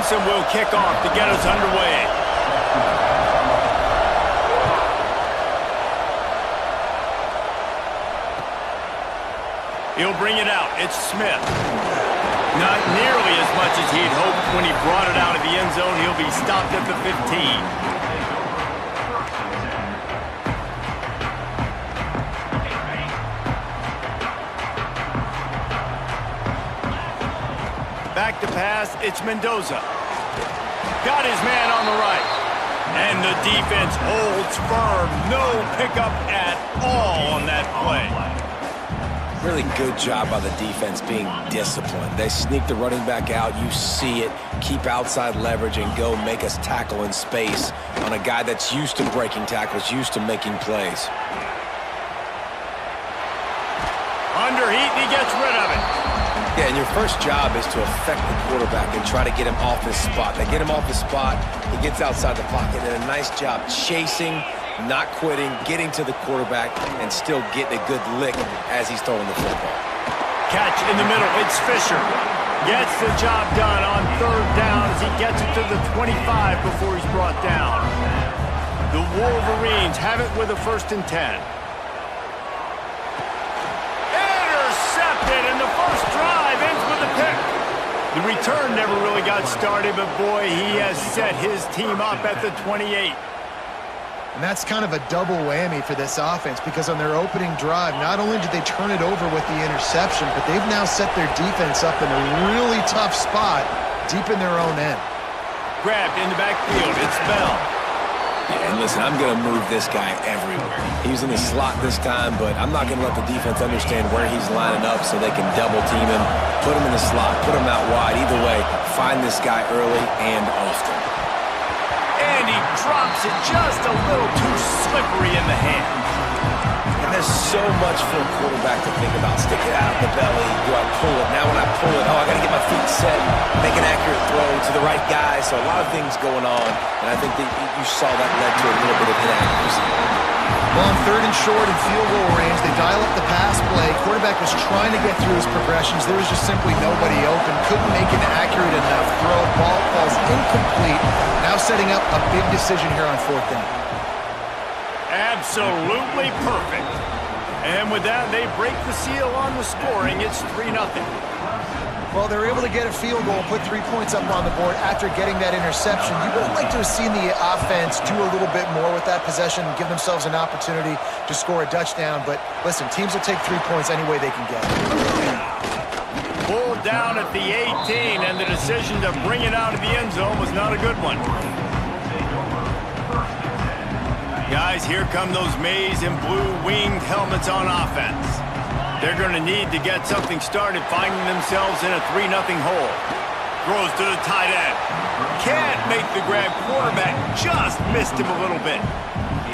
Clemson will kick off to get us underway. He'll bring it out. It's Smith. Not nearly as much as he'd hoped when he brought it out of the end zone. He'll be stopped at the 15. Back to pass, it's Mendoza. Got his man on the right. And the defense holds firm. No pickup at all on that play. Really good job by the defense being disciplined. They sneak the running back out. You see it. Keep outside leverage and go make us tackle in space on a guy that's used to breaking tackles, used to making plays. Under heat, and he gets rid of it. Yeah, and your first job is to affect the quarterback and try to get him off his spot. They get him off his spot, he gets outside the pocket, and a nice job chasing, not quitting, getting to the quarterback, and still getting a good lick as he's throwing the football. Catch in the middle, it's Fisher. Gets the job done on third down as he gets it to the 25 before he's brought down. The Wolverines have it with a 1st and 10. And the first drive ends with a pick. The return never really got started, but boy, he has set his team up at the 28. And that's kind of a double whammy for this offense because on their opening drive, not only did they turn it over with the interception, but they've now set their defense up in a really tough spot deep in their own end. Grabbed in the backfield, it's Bell. Yeah, and listen, I'm going to move this guy everywhere. He's in the slot this time, but I'm not going to let the defense understand where he's lining up so they can double team him, put him in the slot, put him out wide. Either way, find this guy early and often. And he drops it just a little too slippery in the hand. And there's so much for a quarterback to think about. Stick it out of the belly. Do I pull it? Now when I pull it, I got to get my feet set, make an accurate throw to the right guy. So a lot of things going on, and I think that you saw that led to a little bit of inaccuracy. Well, on 3rd and short and field goal range, they dial up the pass play. Quarterback was trying to get through his progressions. There was just simply nobody open. Couldn't make an accurate enough throw. Ball falls incomplete. Now setting up a big decision here on 4th down. Absolutely perfect. And with that, they break the seal on the scoring. It's 3-0. Well, they're able to get a field goal, put 3 points up on the board after getting that interception. You would like to have seen the offense do a little bit more with that possession and give themselves an opportunity to score a touchdown. But listen, teams will take 3 points any way they can get it. Pulled down at the 18, and the decision to bring it out of the end zone was not a good one. Guys, here come those maize and blue winged helmets on offense. They're going to need to get something started, finding themselves in a 3-0 hole. Throws to the tight end. Can't make the grab. Quarterback just missed him a little bit.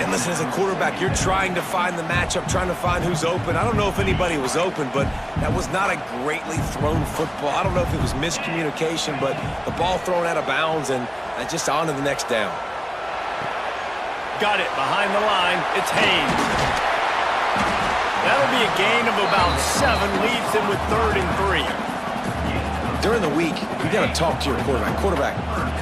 And listen, as a quarterback, you're trying to find the matchup, trying to find who's open. I don't know if anybody was open, but that was not a greatly thrown football. I don't know if it was miscommunication, but the ball thrown out of bounds and just on to the next down. Got it behind the line. It's Haynes. That'll be a gain of about 7, leaves him with 3rd and 3. During the week, you got to talk to your quarterback. Quarterback,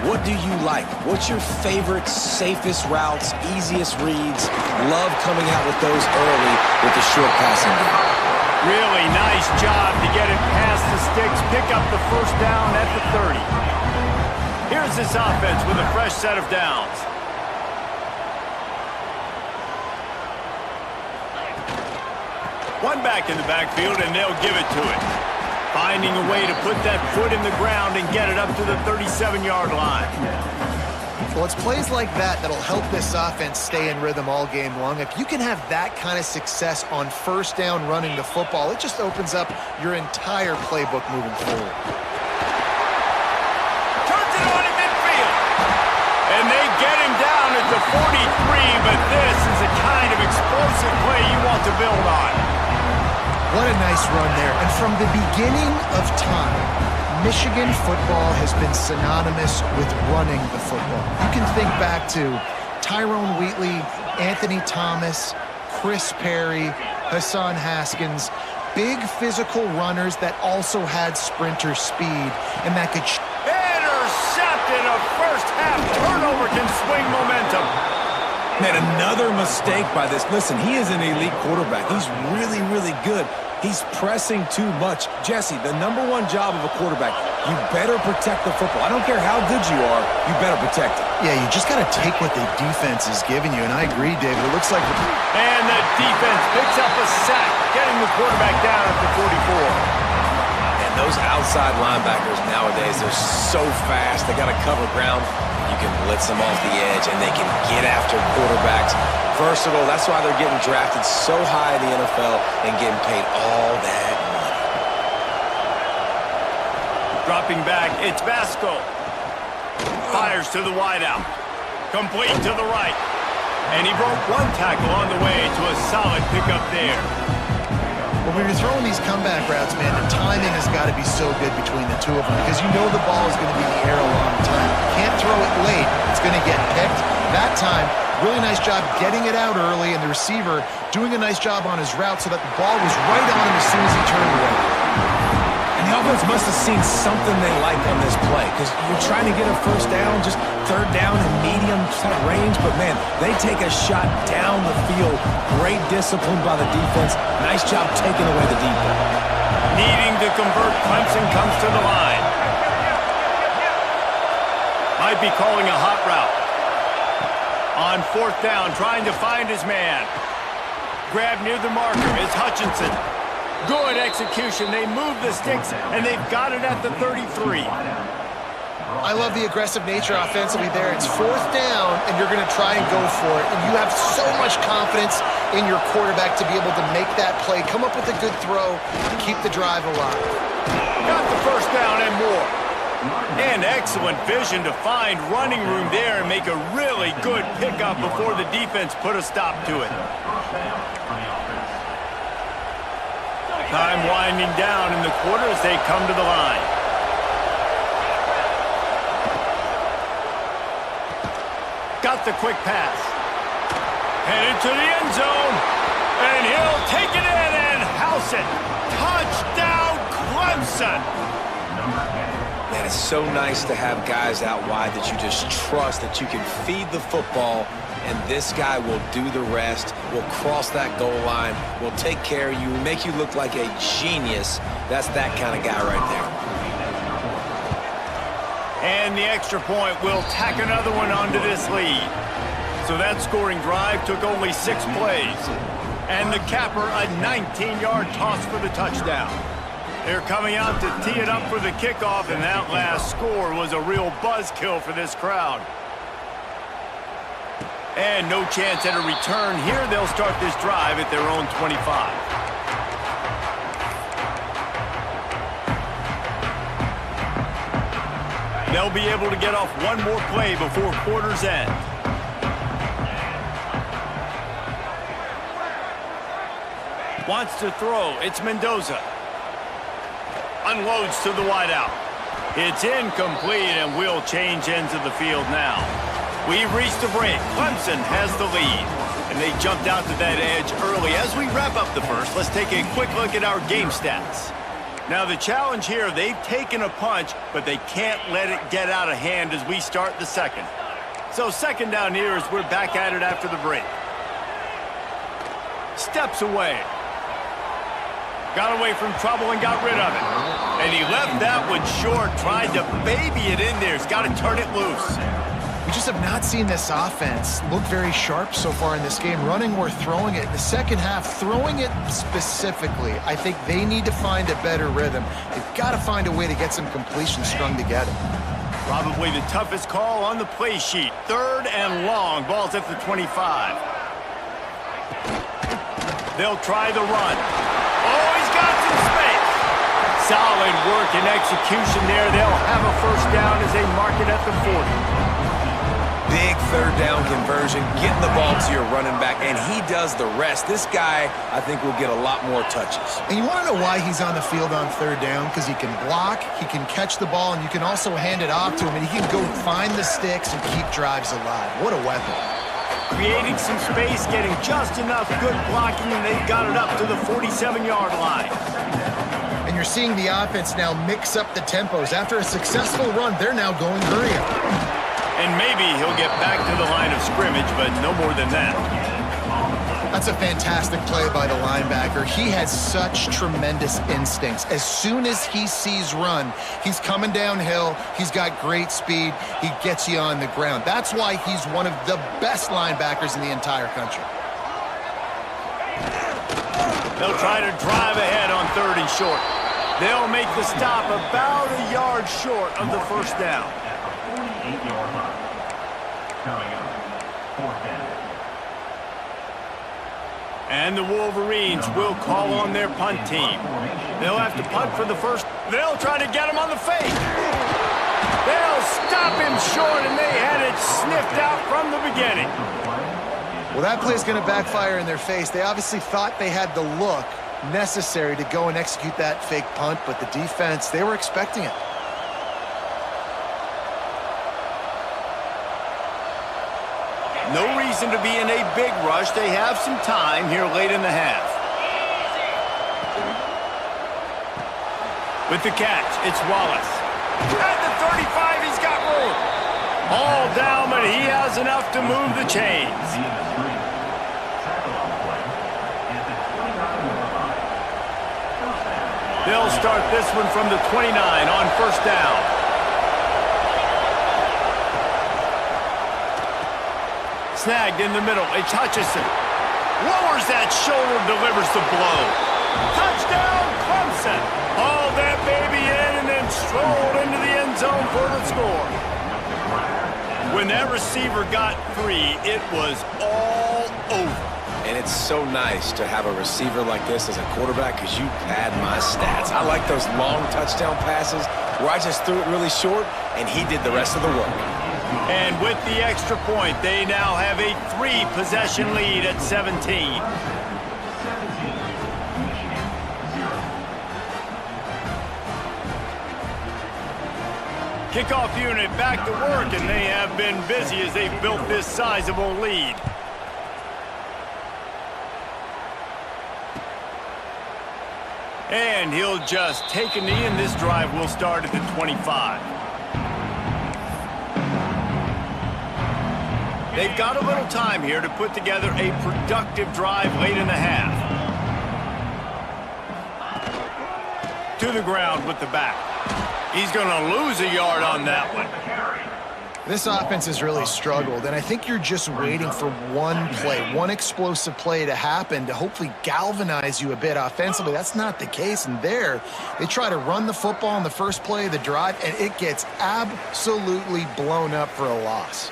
what do you like? What's your favorite, safest routes, easiest reads? Love coming out with those early with the short passing game. Really nice job to get it past the sticks, pick up the 1st down at the 30. Here's this offense with a fresh set of downs. One back in the backfield, and they'll give it to it. Finding a way to put that foot in the ground and get it up to the 37-yard line. Well, it's plays like that that'll help this offense stay in rhythm all game long. If you can have that kind of success on 1st down running the football, it just opens up your entire playbook moving forward. Turns it on in midfield. And they get him down at the 43, but this is the kind of explosive play you want to build on. What a nice run there. And from the beginning of time, Michigan football has been synonymous with running the football. You can think back to Tyrone Wheatley, Anthony Thomas, Chris Perry, Hassan Haskins, big physical runners that also had sprinter speed and that could... Intercepted! intercepted. A first-half turnover can swing momentum. Man, another mistake by this. Listen, he is an elite quarterback. He's really, really good. He's pressing too much. Jesse, the #1 job of a quarterback, you better protect the football. I don't care how good you are, you better protect it. Yeah, you just got to take what the defense is giving you, and I agree, David. It looks like... And the defense picks up a sack, getting the quarterback down at the 44. And those outside linebackers nowadays, they're so fast. They got to cover ground. You can blitz them off the edge, and they can get after quarterbacks. Versatile. That's why they're getting drafted so high in the NFL and getting paid all that money. Dropping back, it's Vasco. Fires to the wideout. Complete to the right. And he broke one tackle on the way to a solid pickup there. When you're throwing these comeback routes, man, the timing has got to be so good between the two of them because you know the ball is going to be in the air a long time. You can't throw it late. It's going to get picked. That time, really nice job getting it out early, and the receiver doing a nice job on his route so that the ball was right on him as soon as he turned around. And the offense must have seen something they like on this play because you're trying to get a first down, just third down in medium range, but man, they take a shot down the field. Great discipline by the defense. Nice job taking away the deep ball. Needing to convert, Clemson comes to the line. Might be calling a hot route. On 4th down, trying to find his man. Grab near the marker is Hutchinson. Good execution. They move the sticks, and they've got it at the 33. I love the aggressive nature offensively there. It's 4th down, and you're going to try and go for it. And you have so much confidence in your quarterback to be able to make that play, come up with a good throw, keep the drive alive. Got the first down and more. And excellent vision to find running room there and make a really good pickup before the defense put a stop to it. Time winding down in the quarter as they come to the line. Got the quick pass. Headed to the end zone. And he'll take it in and house it. Touchdown, Clemson. Man, it's so nice to have guys out wide that you just trust that you can feed the football, and this guy will do the rest, will cross that goal line, will take care of you, make you look like a genius. That's that kind of guy right there. And the extra point will tack another one onto this lead. So that scoring drive took only 6 plays. And the capper, a 19-yard toss for the touchdown. They're coming out to tee it up for the kickoff, and that last score was a real buzzkill for this crowd. And no chance at a return here. They'll start this drive at their own 25. They'll be able to get off one more play before quarter's end. Wants to throw. It's Mendoza. Unloads to the wideout. It's incomplete, and we'll change ends of the field now. We've reached the break. Clemson has the lead, and they jumped out to that edge early. As we wrap up the first, let's take a quick look at our game stats. Now, the challenge here, they've taken a punch, but they can't let it get out of hand as we start the second. So second down here as we're back at it after the break. Steps away. Got away from trouble and got rid of it. And he left that one short, tried to baby it in there. He's got to turn it loose. We just have not seen this offense look very sharp so far in this game, running or throwing it. In the second half, throwing it specifically, I think they need to find a better rhythm. They've got to find a way to get some completions strung together. Probably the toughest call on the play sheet. 3rd and long. Ball's at the 25. They'll try the run. Oh, he's got some space. Solid work and execution there. They'll have a first down as they mark it at the 40. Big 3rd down conversion, getting the ball to your running back, and he does the rest. This guy, I think, will get a lot more touches. And you want to know why he's on the field on 3rd down? Because he can block, he can catch the ball, and you can also hand it off to him, and he can go find the sticks and keep drives alive. What a weapon. Creating some space, getting just enough good blocking, and they've got it up to the 47-yard line. And you're seeing the offense now mix up the tempos. After a successful run, they're now going hurry up. And maybe he'll get back to the line of scrimmage, but no more than that. That's a fantastic play by the linebacker. He has such tremendous instincts. As soon as he sees run, he's coming downhill. He's got great speed. He gets you on the ground. That's why he's one of the best linebackers in the entire country. They'll try to drive ahead on 3rd and short. They'll make the stop about a yard short of the first down. And the Wolverines will call on their punt team. They'll have to punt for the first. They'll try to get him on the fake. They'll stop him short, and they had it sniffed out from the beginning. Well, that play is going to backfire in their face. They obviously thought they had the look necessary to go and execute that fake punt, but the defense, they were expecting it. No reason to be in a big rush. They have some time here late in the half. With the catch, it's Wallace. At the 35, he's got room. All down, but he has enough to move the chains. They'll start this one from the 29 on first down. Snagged in the middle. It's Hutchinson. Lowers that shoulder, delivers the blow. Touchdown, Clemson. Hauled that baby in and then strolled into the end zone for the score. When that receiver got 3, it was all over. And it's so nice to have a receiver like this as a quarterback because you pad my stats. I like those long touchdown passes where I just threw it really short and he did the rest of the work. And with the extra point, they now have a 3-possession lead at 17. Kickoff unit back to work, and they have been busy as they've built this sizable lead. And he'll just take a knee, and this drive will start at the 25. They've got a little time here to put together a productive drive late in the half. To the ground with the back. He's going to lose a yard on that one. This offense has really struggled, and I think you're just waiting for one play, one explosive play to happen to hopefully galvanize you a bit offensively. That's not the case, and there, they try to run the football in the first play of the drive, and it gets absolutely blown up for a loss.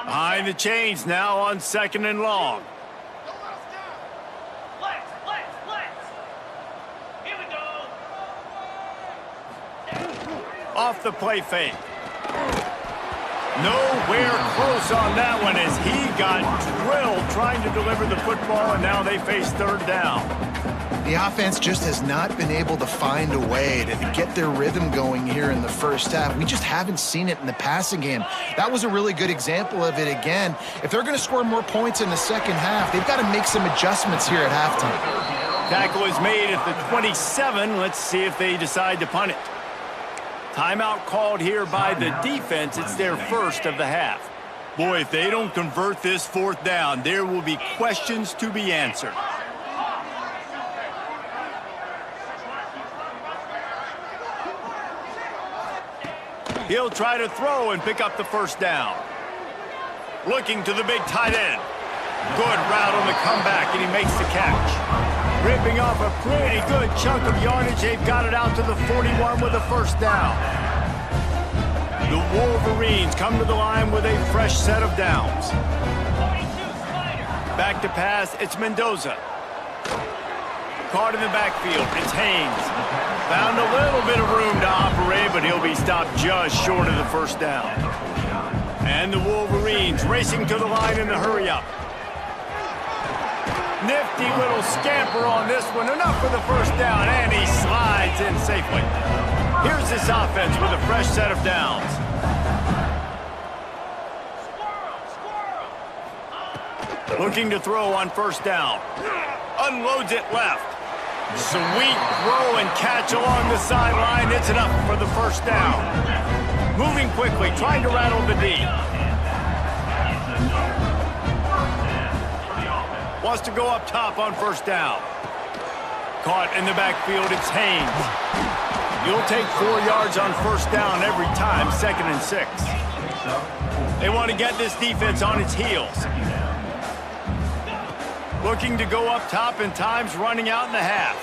Behind the chains now on 2nd and long. Here we go. Off the play fake. Nowhere close on that one as he got drilled trying to deliver the football, and now they face 3rd down. The offense just has not been able to find a way to get their rhythm going here in the first half. We just haven't seen it in the passing game. That was a really good example of it again. If they're going to score more points in the second half, they've got to make some adjustments here at halftime. Tackle is made at the 27. Let's see if they decide to punt it. Timeout called here by the defense. It's their first of the half. Boy, if they don't convert this 4th down, there will be questions to be answered. He'll try to throw and pick up the first down. Looking to the big tight end. Good route on the comeback, and he makes the catch. Ripping off a pretty good chunk of yardage. They've got it out to the 41 with a first down. The Wolverines come to the line with a fresh set of downs. Back to pass, it's Mendoza. Caught in the backfield, it's Haynes. Found a little bit of room to operate, but he'll be stopped just short of the first down. And the Wolverines racing to the line in the hurry-up. Nifty little scamper on this one. Enough for the first down, and he slides in safely. Here's this offense with a fresh set of downs. Looking to throw on first down. Unloads it left. Sweet throw and catch along the sideline. It's enough for the first down. Moving quickly, trying to rattle the D. Wants to go up top on first down. Caught in the backfield, it's Haynes. You'll take 4 yards on first down every time, 2nd and 6. They want to get this defense on its heels. Looking to go up top and time's running out in the half.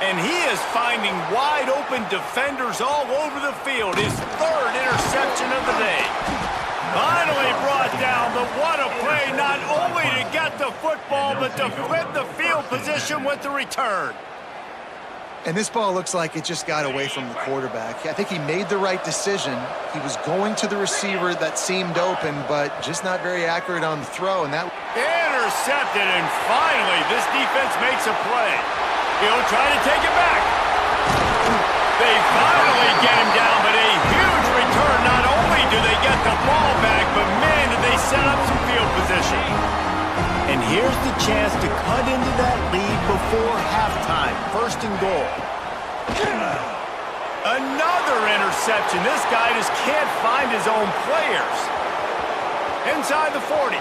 And he is finding wide open defenders all over the field. His 3rd interception of the day. Finally brought down, but what a play, not only to get the football, but to flip the field position with the return. And this ball looks like it just got away from the quarterback. I think he made the right decision. He was going to the receiver that seemed open, but just not very accurate on the throw. And that intercepted, and finally this defense makes a play. He'll try to take it back. They finally get him down, but a huge return. Not only do they get the ball back, but man, did they set up some field position. And here's the chance to cut into that lead before halftime. 1st and goal. Another interception. This guy just can't find his own players. Inside the 40.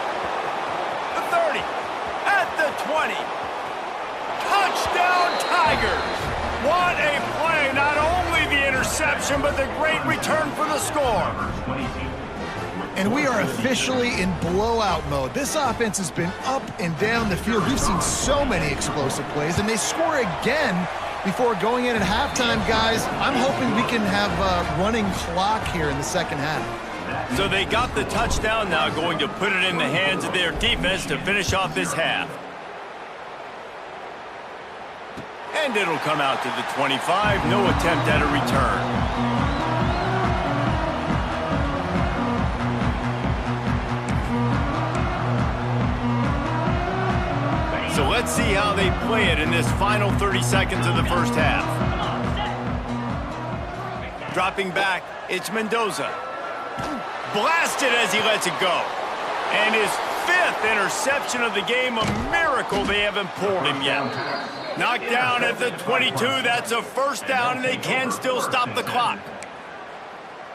The 30. At the 20. Touchdown Tigers. What a play. Not only the interception, but the great return for the score. And we are officially in blowout mode. This offense has been up and down the field. We've seen so many explosive plays, and they score again before going in at halftime, guys. I'm hoping we can have a running clock here in the 2nd half. So they got the touchdown, now going to put it in the hands of their defense to finish off this half. And it'll come out to the 25. No attempt at a return. So let's see how they play it in this final 30 seconds of the first half. Dropping back, it's Mendoza. Blasted as he lets it go. And his 5th interception of the game, a miracle they haven't pulled him yet. Knocked down at the 22, that's a first down, and they can still stop the clock.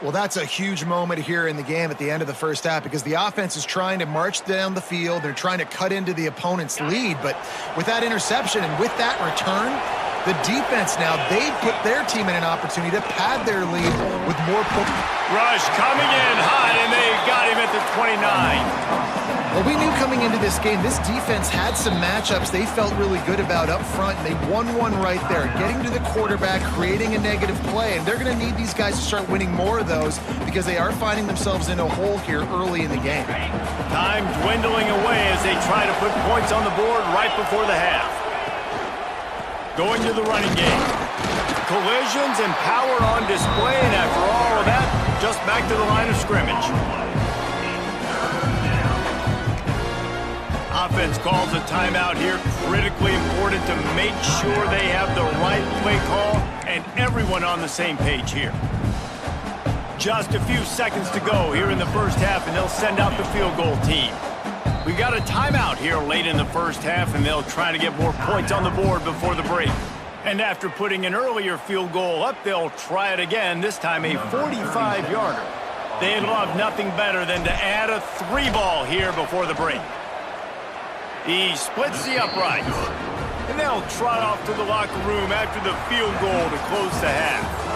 Well, that's a huge moment here in the game at the end of the first half because the offense is trying to march down the field. They're trying to cut into the opponent's lead, but with that interception and with that return, the defense now, they put their team in an opportunity to pad their lead with more points. Rush coming in hot, and they got him at the 29. Well, we knew coming into this game, this defense had some matchups they felt really good about up front, and they won one right there, getting to the quarterback, creating a negative play, and they're going to need these guys to start winning more of those because they are finding themselves in a hole here early in the game. Time dwindling away as they try to put points on the board right before the half. Going to the running game. Collisions and power on display, and after all of that, just back to the line of scrimmage. Offense calls a timeout here. Critically important to make sure they have the right play call and everyone on the same page here. Just a few seconds to go here in the first half, and they'll send out the field goal team. We got a timeout here late in the first half, and they'll try to get more points on the board before the break. And after putting an earlier field goal up, they'll try it again, this time a 45-yarder. They'd love nothing better than to add a 3-ball here before the break. He splits the uprights, and they'll trot off to the locker room after the field goal to close the half.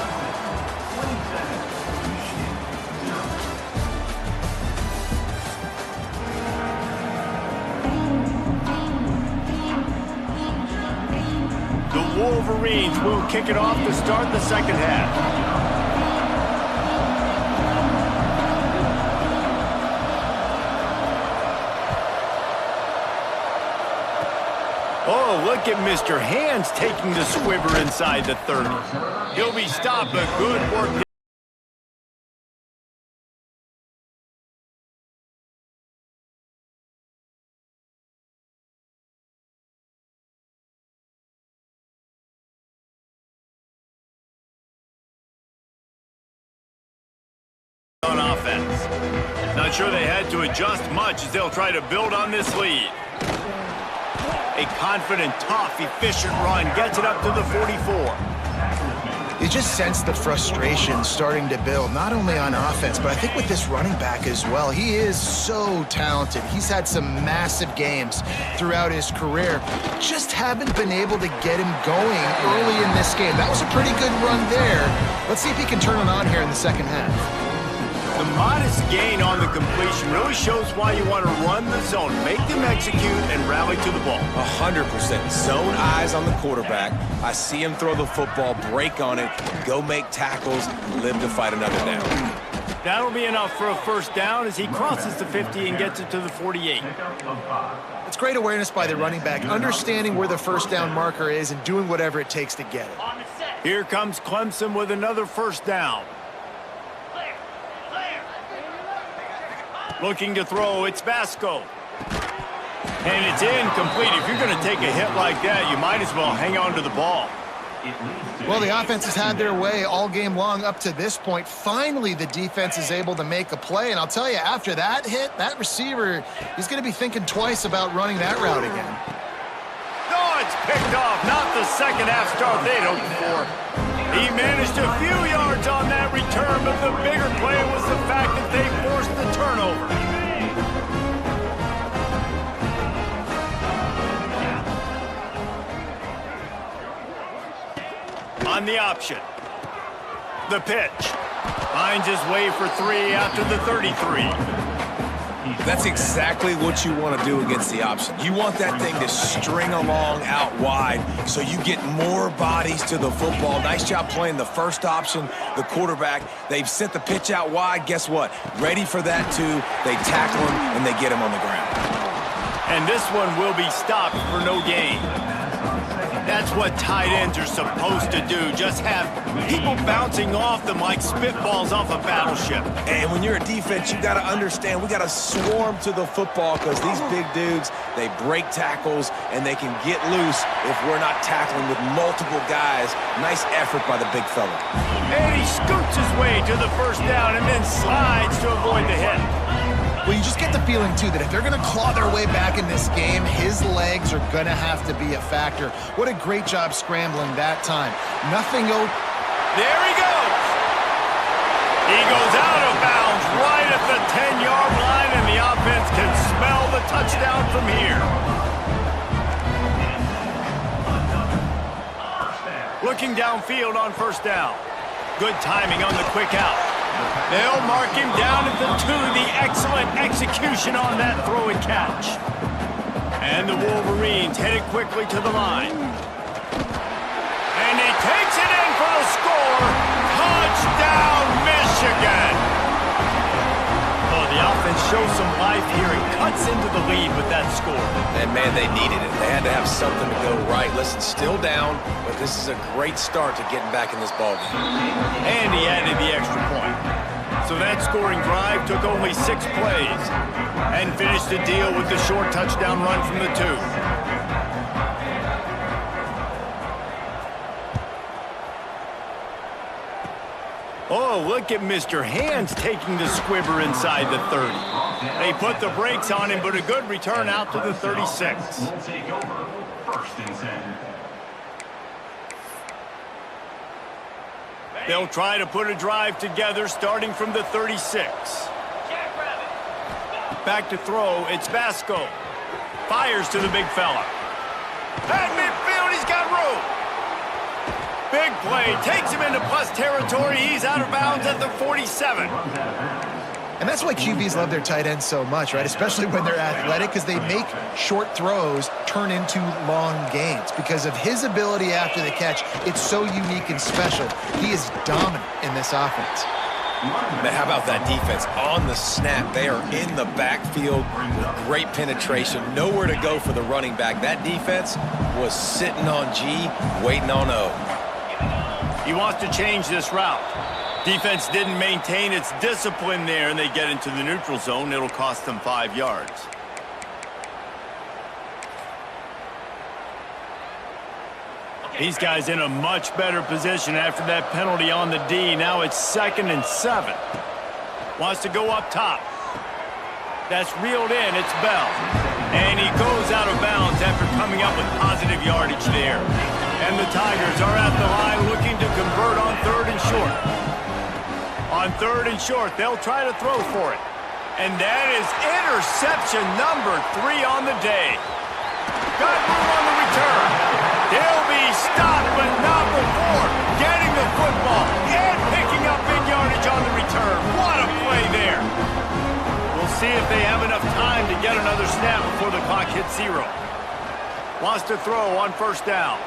The Wolverines will kick it off to start the second half. Oh, look at Mr. Hands taking the squiver inside the 30. He'll be stopped, but good work. On offense. Now not sure they had to adjust much as they'll try to build on this lead. A confident, tough, efficient run gets it up to the 44. You just sense the frustration starting to build, not only on offense, but I think with this running back as well. He is so talented. He's had some massive games throughout his career. Just haven't been able to get him going early in this game. That was a pretty good run there. Let's see if he can turn it on here in the second half. The modest gain on the completion really shows why you want to run the zone, make them execute, and rally to the ball. 100%. Zone eyes on the quarterback. I see him throw the football, break on it, go make tackles, live to fight another down. That'll be enough for a first down as he crosses the 50 and gets it to the 48. It's great awareness by the running back, understanding where the first down marker is and doing whatever it takes to get it. Here comes Clemson with another first down. Looking to throw, it's Vasco. And it's incomplete. If you're going to take a hit like that, you might as well hang on to the ball. Well, the offense has had their way all game long up to this point. Finally, the defense is able to make a play. And I'll tell you, after that hit, that receiver, he's going to be thinking twice about running that route again. Oh, it's picked off. Not the second half start they'd hoped for. He managed a few yards on that return, but the bigger play was the fact that they forced the turnover. On the option. The pitch. Finds his way for 3 after the 33. That's exactly what you want to do against the option. You want that thing to string along out wide so you get more bodies to the football. Nice job playing the first option, the quarterback. They've sent the pitch out wide. Guess what? Ready for that too. They tackle him and they get him on the ground. And this one will be stopped for no gain. That's what tight ends are supposed to do. Just have people bouncing off them like spitballs off a battleship. And when you're a defense, you got to understand, we got to swarm to the football because these big dudes, they break tackles and they can get loose if we're not tackling with multiple guys. Nice effort by the big fella. And he scoots his way to the first down and then slides to avoid the hit. Well, you just get the feeling, too, that if they're going to claw their way back in this game, his legs are going to have to be a factor. What a great job scrambling that time. Nothing open. There he goes. He goes out of bounds right at the 10-yard line, and the offense can smell the touchdown from here. Looking downfield on first down. Good timing on the quick out. They'll mark him down at the 2. The excellent execution on that throw and catch. And the Wolverines headed quickly to the line. And he takes it in for the score. Touchdown, Michigan! Oh, the offense shows some life here and cuts into the lead with that score. And, man, they needed it. They had to have something to go right. Listen, still down, but this is a great start to getting back in this ballgame. And he added the extra point. So that scoring drive took only 6 plays and finished the deal with the short touchdown run from the 2. Oh, look at Mr. Hands taking the squibber inside the 30. They put the brakes on him, but a good return out to the 36. We'll take over first and 10. They'll try to put a drive together starting from the 36. Back to throw, it's Vasco. Fires to the big fella. At midfield, he's got room. Big play, takes him into plus territory. He's out of bounds at the 47. And that's why QBs love their tight ends so much, right? Especially when they're athletic, because they make short throws turn into long gains. Because of his ability after the catch, it's so unique and special. He is dominant in this offense. Man, how about that defense? On the snap, they are in the backfield with great penetration. Nowhere to go for the running back. That defense was sitting on G, waiting on O. He wants to change this route. Defense didn't maintain its discipline there, and they get into the neutral zone. It'll cost them 5 yards. These guys in a much better position after that penalty on the D. Now it's 2nd and 7. Wants to go up top. That's reeled in. It's Bell. And he goes out of bounds after coming up with positive yardage there. And the Tigers are at the line looking to convert on 3rd and short. On 3rd and short, they'll try to throw for it. And that is interception number 3 on the day. Got room on the return. They'll be stopped, but not before getting the football and picking up big yardage on the return. What a play there. We'll see if they have enough time to get another snap before the clock hits 0. Wants to throw on 1st down.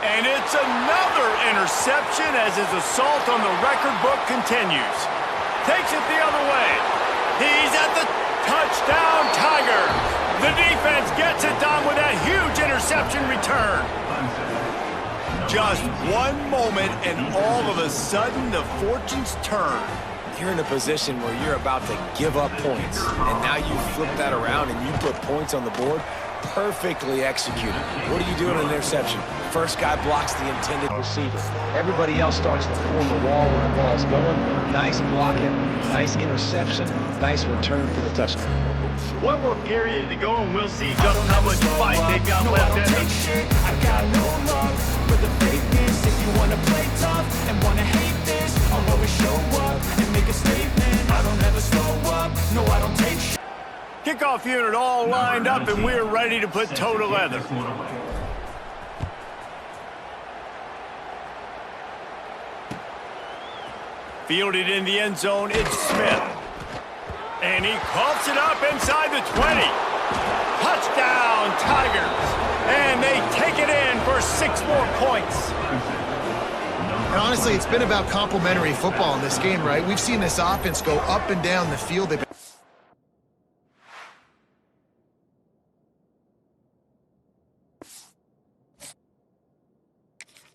And it's another interception as his assault on the record book continues. Takes it the other way. He's at the touchdown, Tigers. The defense gets it done with that huge interception return. Just one moment, and all of a sudden, the fortunes turn. You're in a position where you're about to give up points, and now you flip that around and you put points on the board. Perfectly executed. What do you do in an interception? First guy blocks the intended receiver. Everybody else starts to form the wall where the ball's going. Nice blocking, nice interception, nice return for the touchdown. One more period to go, and we'll see just how much fight they've got left in them. I got no love for the fakeness. If you want to play tough and want to hate this, I'll always show up and make a statement. I don't ever slow up, no, I don't take shit. Kickoff unit all lined up, and we're ready to put toe to leather. Fielded in the end zone, it's Smith. And he coughs it up inside the 20. Touchdown, Tigers. And they take it in for 6 more points. And honestly, it's been about complementary football in this game, right? We've seen this offense go up and down the field. They've